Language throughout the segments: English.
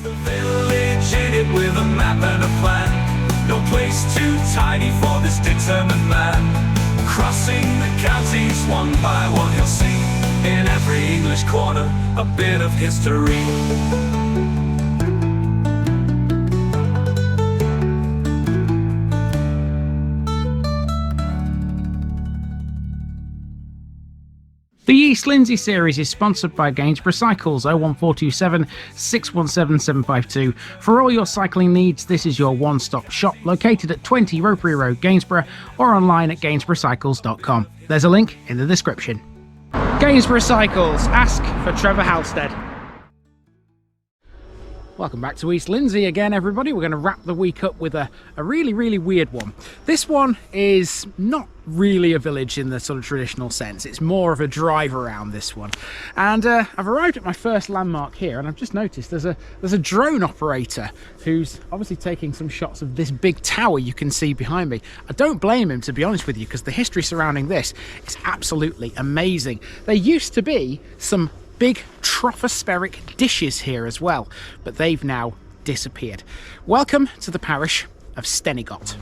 The village in it with a map and a plan. No place too tiny for this determined man. Crossing the counties one by one, you'll see in every English corner a bit of history. The East Lindsey series is sponsored by Gainsborough Cycles 01427 617 752. For all your cycling needs, this is your one-stop shop located at 20 Ropery Road, Gainsborough, or online at gainsboroughcycles.com. There's a link in the description. Gainsborough Cycles, ask for Trevor Halstead. Welcome back to East Lindsey again, everybody. We're going to wrap the week up with a really weird one. This one is not really a village in the sort of traditional sense. It's more of a drive around, this one. And I've arrived at my first landmark here, and I've just noticed there's a drone operator who's obviously taking some shots of this big tower you can see behind me. I don't blame him, to be honest with you, because the history surrounding this is absolutely amazing. There used to be some big trophospheric dishes here as well, but they've now disappeared. Welcome to the parish of Stenigot.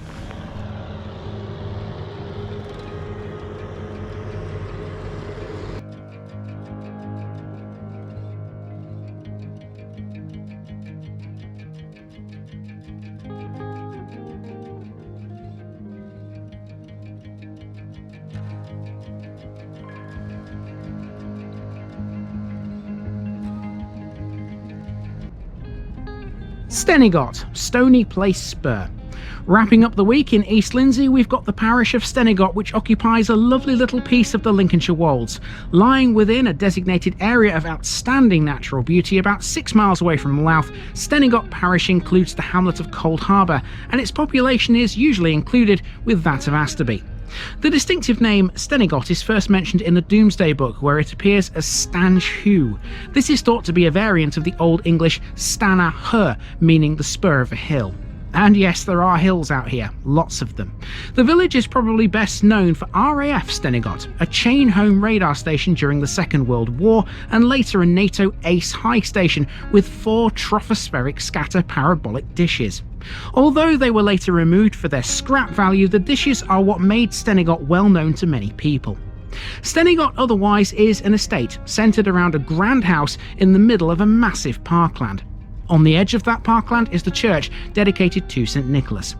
Stenigot, Stony Place Spur. Wrapping up the week in East Lindsey, we've got the parish of Stenigot, which occupies a lovely little piece of the Lincolnshire Wolds. Lying within a designated area of outstanding natural beauty about 6 miles away from Louth, Stenigot parish includes the hamlet of Cold Harbour, and its population is usually included with that of Astorby. The distinctive name Stenigot is first mentioned in the Domesday Book, where it appears as Stanhu. This is thought to be a variant of the Old English Stana Her, meaning the spur of a hill. And yes, there are hills out here, lots of them. The village is probably best known for RAF Stenigot, a chain home radar station during the Second World War, and later a NATO Ace High station with 4 trophospheric scatter parabolic dishes. Although they were later removed for their scrap value, the dishes are what made Stenigot well known to many people. Stenigot otherwise is an estate centred around a grand house in the middle of a massive parkland. On the edge of that parkland is the church dedicated to St Nicholas.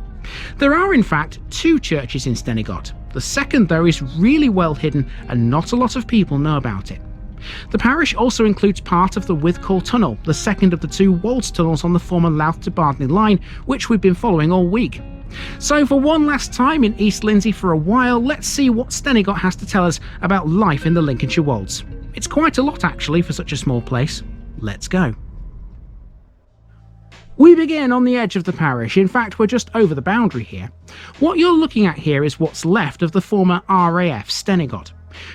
There are in fact 2 churches in Stenigot. The second though is really well hidden and not a lot of people know about it. The parish also includes part of the Withcall Tunnel, the second of the 2 Wolds tunnels on the former Louth to Bardney line, which we've been following all week. So for one last time in East Lindsey for a while, let's see what Stenigot has to tell us about life in the Lincolnshire Wolds. It's quite a lot actually for such a small place. Let's go. We begin on the edge of the parish. In fact, we're just over the boundary here. What you're looking at here is what's left of the former RAF Stenigot.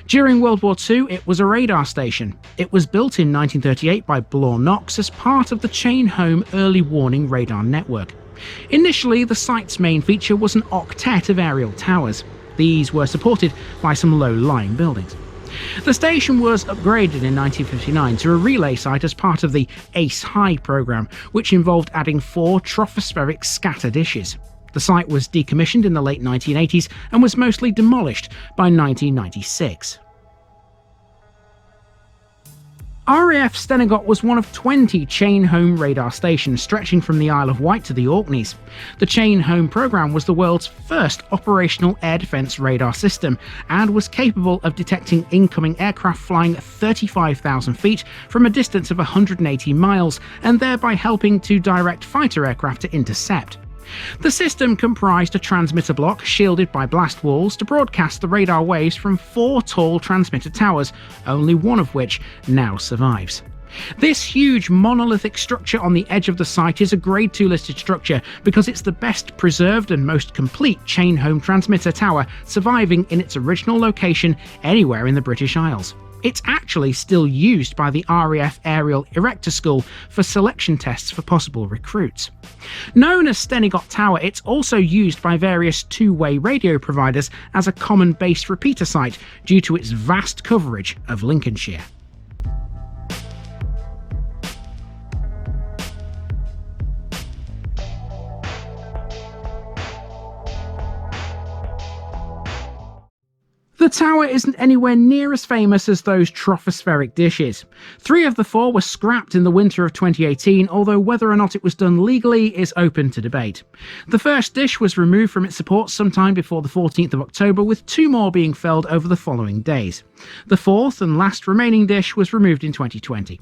During World War II, it was a radar station. It was built in 1938 by Bloor Knox as part of the chain home early warning radar network. Initially, the site's main feature was an octet of aerial towers. These were supported by some low-lying buildings. The station was upgraded in 1959 to a relay site as part of the Ace High programme, which involved adding 4 trophospheric scatter dishes. The site was decommissioned in the late 1980s and was mostly demolished by 1996. RAF Stenigot was one of 20 chain home radar stations stretching from the Isle of Wight to the Orkneys. The chain home programme was the world's first operational air defence radar system and was capable of detecting incoming aircraft flying at 35,000 feet from a distance of 180 miles and thereby helping to direct fighter aircraft to intercept. The system comprised a transmitter block shielded by blast walls to broadcast the radar waves from 4 tall transmitter towers, only one of which now survives. This huge monolithic structure on the edge of the site is a Grade 2 listed structure because it's the best preserved and most complete chain home transmitter tower surviving in its original location anywhere in the British Isles. It's actually still used by the RAF Aerial Erector School for selection tests for possible recruits. Known as Stenigot Tower, it's also used by various two-way radio providers as a common base repeater site due to its vast coverage of Lincolnshire. The tower isn't anywhere near as famous as those trophospheric dishes. 3 of the 4 were scrapped in the winter of 2018, although whether or not it was done legally is open to debate. The first dish was removed from its supports sometime before the 14th of October, with 2 more being felled over the following days. The 4th and last remaining dish was removed in 2020.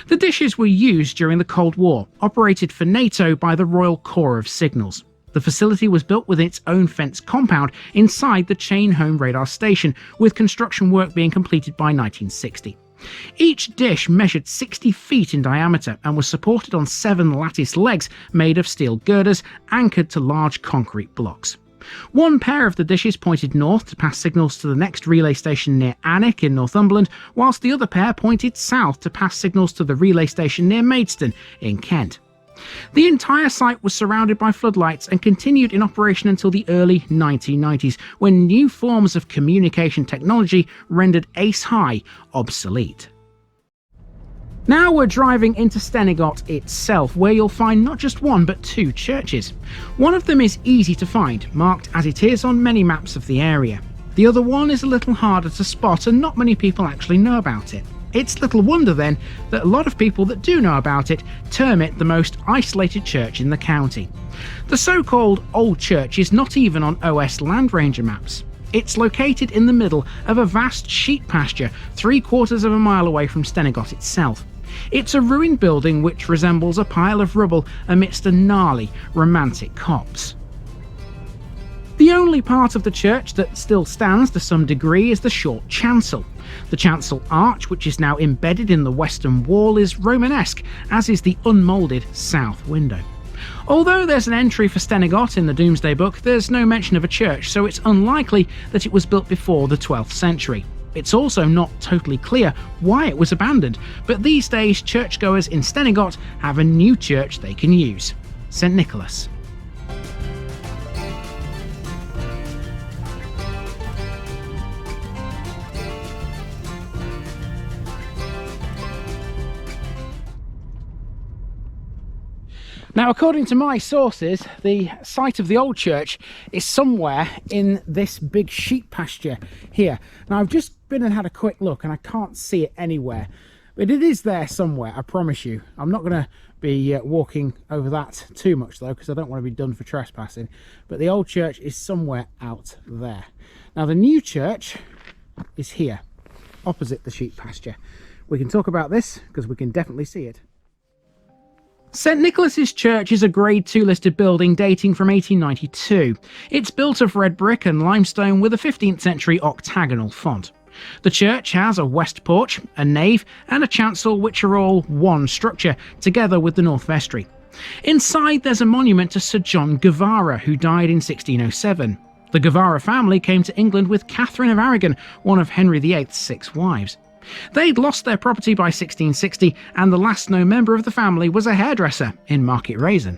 The dishes were used during the Cold War, operated for NATO by the Royal Corps of Signals. The facility was built with its own fenced compound inside the Chain Home radar station, with construction work being completed by 1960. Each dish measured 60 feet in diameter and was supported on 7 lattice legs made of steel girders anchored to large concrete blocks. 1 pair of the dishes pointed north to pass signals to the next relay station near Alnwick in Northumberland, whilst the other pair pointed south to pass signals to the relay station near Maidstone in Kent. The entire site was surrounded by floodlights and continued in operation until the early 1990s, when new forms of communication technology rendered Ace High obsolete. Now we're driving into Stenigot itself, where you'll find not just 1 but 2 churches. One of them is easy to find, marked as it is on many maps of the area. The other one is a little harder to spot and not many people actually know about it. It's little wonder then that a lot of people that do know about it term it the most isolated church in the county. The so-called Old Church is not even on OS Land Ranger maps. It's located in the middle of a vast sheep pasture 3/4 of a mile away from Stenigot itself. It's a ruined building which resembles a pile of rubble amidst a gnarly, romantic copse. The only part of the church that still stands to some degree is the short chancel. The chancel arch, which is now embedded in the western wall, is Romanesque, as is the unmoulded south window. Although there's an entry for Stenigot in the Domesday Book, there's no mention of a church, so it's unlikely that it was built before the 12th century. It's also not totally clear why it was abandoned, but these days churchgoers in Stenigot have a new church they can use: St Nicholas. Now, according to my sources, the site of the old church is somewhere in this big sheep pasture here. Now, I've just been and had a quick look and I can't see it anywhere, but it is there somewhere, I promise you. I'm not going to be walking over that too much though, because I don't want to be done for trespassing, but the old church is somewhere out there. Now, the new church is here, opposite the sheep pasture. We can talk about this because we can definitely see it. St Nicholas's Church is a Grade 2 listed building dating from 1892. It's built of red brick and limestone with a 15th century octagonal font. The church has a west porch, a nave and a chancel, which are all one structure, together with the north vestry. Inside there's a monument to Sir John Guevara, who died in 1607. The Guevara family came to England with Catherine of Aragon, one of Henry VIII's 6 wives. They'd lost their property by 1660, and the last known member of the family was a hairdresser in Market Raisin.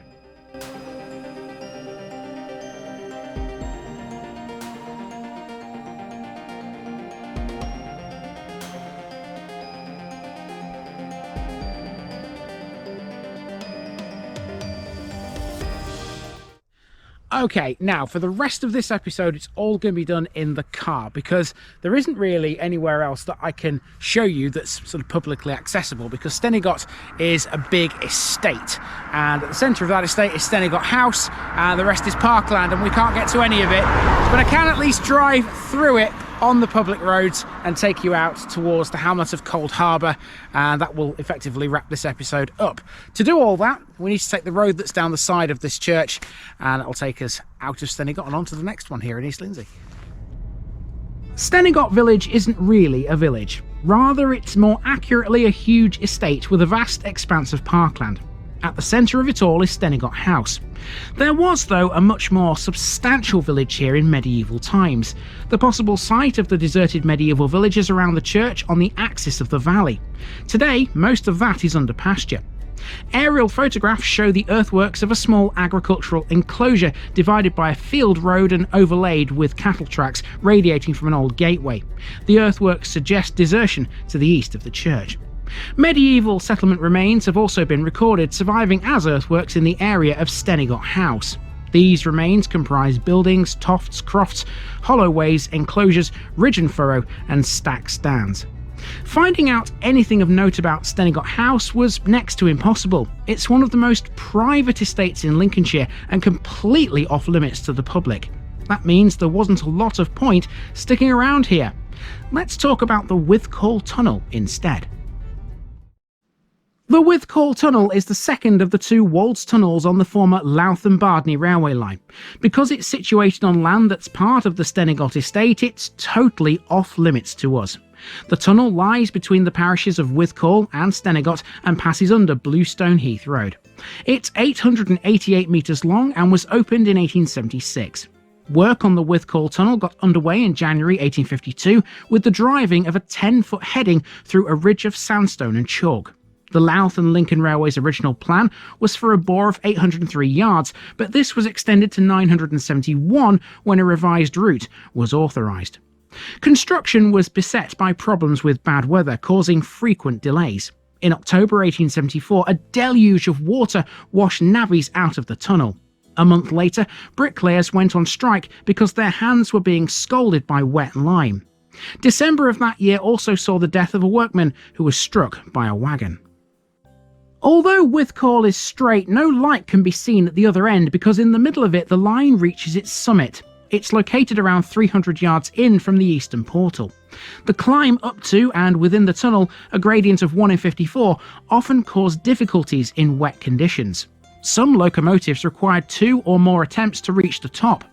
Okay, now for the rest of this episode, it's all going to be done in the car because there isn't really anywhere else that I can show you that's sort of publicly accessible, because Stenigot is a big estate, and at the centre of that estate is Stenigot House, and the rest is parkland, and we can't get to any of it, but I can at least drive through it on the public roads and take you out towards the hamlet of Cold Harbour, and that will effectively wrap this episode up. To do all that, we need to take the road that's down the side of this church, and it'll take us out of Stenigot and on to the next one here in East Lindsey. Stenigot village isn't really a village. Rather, it's more accurately a huge estate with a vast expanse of parkland. At the centre of it all is Stenigot House. There was, though, a much more substantial village here in medieval times. The possible site of the deserted medieval village is around the church on the axis of the valley. Today, most of that is under pasture. Aerial photographs show the earthworks of a small agricultural enclosure divided by a field road and overlaid with cattle tracks radiating from an old gateway. The earthworks suggest desertion to the east of the church. Medieval settlement remains have also been recorded, surviving as earthworks in the area of Stenigot House. These remains comprise buildings, tofts, crofts, hollow ways, enclosures, ridge and furrow, and stack stands. Finding out anything of note about Stenigot House was next to impossible. It's one of the most private estates in Lincolnshire and completely off limits to the public. That means there wasn't a lot of point sticking around here. Let's talk about the Withcall Tunnel instead. The Withcall Tunnel is the second of the two Wolds tunnels on the former Louth and Bardney railway line. Because it's situated on land that's part of the Stenigot Estate, it's totally off limits to us. The tunnel lies between the parishes of Withcall and Stenigot and passes under Bluestone Heath Road. It's 888 metres long and was opened in 1876. Work on the Withcall Tunnel got underway in January 1852 with the driving of a 10-foot heading through a ridge of sandstone and chalk. The Louth and Lincoln Railway's original plan was for a bore of 803 yards, but this was extended to 971 when a revised route was authorised. Construction was beset by problems with bad weather, causing frequent delays. In October 1874, a deluge of water washed navvies out of the tunnel. A month later, bricklayers went on strike because their hands were being scalded by wet lime. December of that year also saw the death of a workman who was struck by a wagon. Although Withcall is straight, no light can be seen at the other end because in the middle of it the line reaches its summit. It's located around 300 yards in from the eastern portal. The climb up to and within the tunnel, a gradient of 1 in 54, often caused difficulties in wet conditions. Some locomotives required 2 or more attempts to reach the top.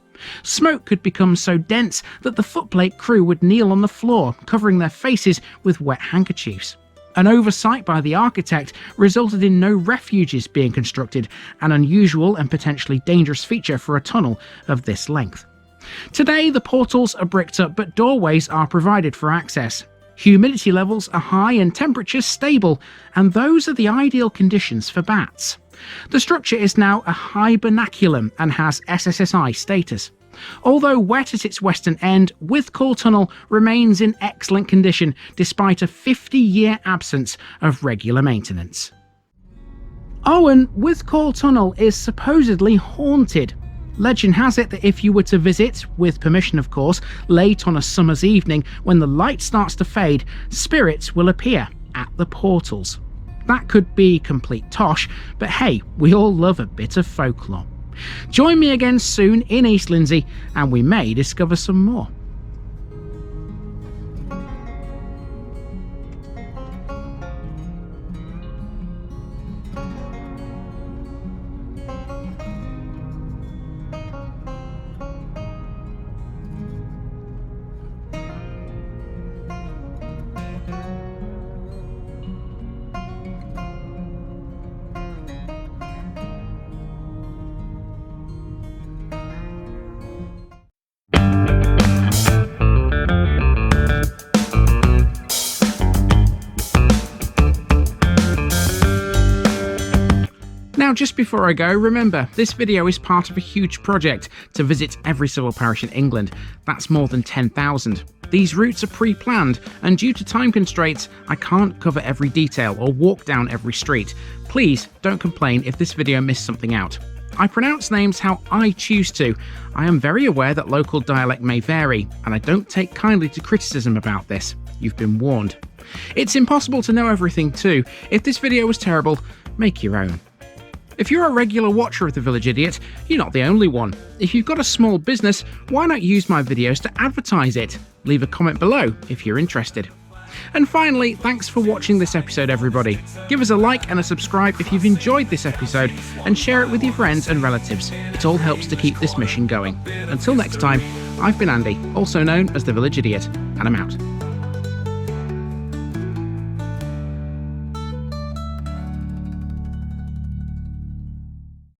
Smoke could become so dense that the footplate crew would kneel on the floor, covering their faces with wet handkerchiefs. An oversight by the architect resulted in no refuges being constructed, an unusual and potentially dangerous feature for a tunnel of this length. Today, the portals are bricked up, but doorways are provided for access. Humidity levels are high and temperatures stable, and those are the ideal conditions for bats. The structure is now a hibernaculum and has SSSI status. Although wet at its western end, Withcall Tunnel remains in excellent condition despite a 50-year absence of regular maintenance. Oh, and Withcall Tunnel is supposedly haunted. Legend has it that if you were to visit, with permission of course, late on a summer's evening when the light starts to fade, spirits will appear at the portals. That could be complete tosh, but hey, we all love a bit of folklore. Join me again soon in East Lindsey and we may discover some more. Now, just before I go, remember, this video is part of a huge project to visit every civil parish in England. That's more than 10,000. These routes are pre-planned, and due to time constraints, I can't cover every detail or walk down every street. Please don't complain if this video missed something out. I pronounce names how I choose to. I am very aware that local dialect may vary, and I don't take kindly to criticism about this. You've been warned. It's impossible to know everything too. If this video was terrible, make your own. If you're a regular watcher of The Village Idiot, you're not the only one. If you've got a small business, why not use my videos to advertise it? Leave a comment below if you're interested. And finally, thanks for watching this episode, everybody. Give us a like and a subscribe if you've enjoyed this episode, and share it with your friends and relatives. It all helps to keep this mission going. Until next time, I've been Andy, also known as The Village Idiot, and I'm out.